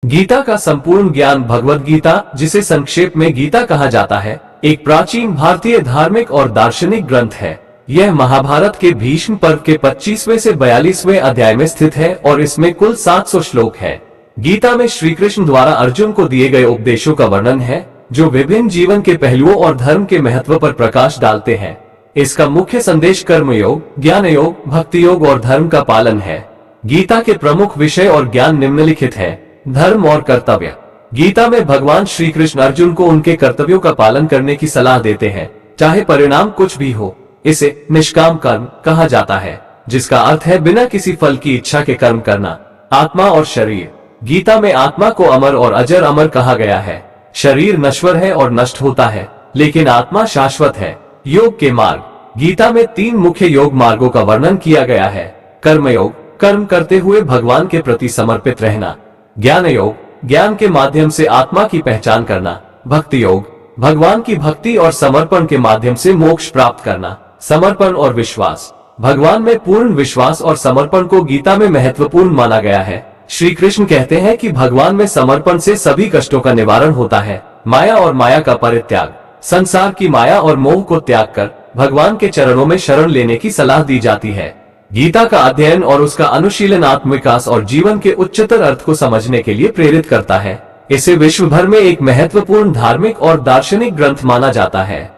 गीता का संपूर्ण ज्ञान भगवद गीता, जिसे संक्षेप में गीता कहा जाता है, एक प्राचीन भारतीय धार्मिक और दार्शनिक ग्रंथ है। यह महाभारत के भीष्म पर्व के 25वें से 42वें अध्याय में स्थित है और इसमें कुल 700 श्लोक है। गीता में श्री कृष्ण द्वारा अर्जुन को दिए गए उपदेशों का वर्णन है, जो विभिन्न जीवन के पहलुओं और धर्म के महत्व पर प्रकाश डालते हैं। इसका मुख्य संदेश कर्मयोग, ज्ञान योग, भक्ति योग और धर्म का पालन है। गीता के प्रमुख विषय और ज्ञान निम्नलिखित है। धर्म और कर्तव्य। गीता में भगवान श्री कृष्ण अर्जुन को उनके कर्तव्यों का पालन करने की सलाह देते हैं, चाहे परिणाम कुछ भी हो। इसे निष्काम कर्म कहा जाता है, जिसका अर्थ है बिना किसी फल की इच्छा के कर्म करना। आत्मा और शरीर। गीता में आत्मा को अमर और अजर अमर कहा गया है। शरीर नश्वर है और नष्ट होता है, लेकिन आत्मा शाश्वत है। योग के मार्ग। गीता में 3 मुख्य योग मार्गों का वर्णन किया गया है। कर्मयोग, कर्म करते हुए भगवान के प्रति समर्पित रहना। ज्ञान योग, ज्ञान के माध्यम से आत्मा की पहचान करना। भक्ति योग, भगवान की भक्ति और समर्पण के माध्यम से मोक्ष प्राप्त करना। समर्पण और विश्वास। भगवान में पूर्ण विश्वास और समर्पण को गीता में महत्वपूर्ण माना गया है। श्री कृष्ण कहते हैं कि भगवान में समर्पण से सभी कष्टों का निवारण होता है। माया और माया का परित्याग। संसार की माया और मोह को त्याग कर भगवान के चरणों में शरण लेने की सलाह दी जाती है। गीता का अध्ययन और उसका अनुशीलन आत्मविकास और जीवन के उच्चतर अर्थ को समझने के लिए प्रेरित करता है। इसे विश्व भर में एक महत्वपूर्ण धार्मिक और दार्शनिक ग्रंथ माना जाता है।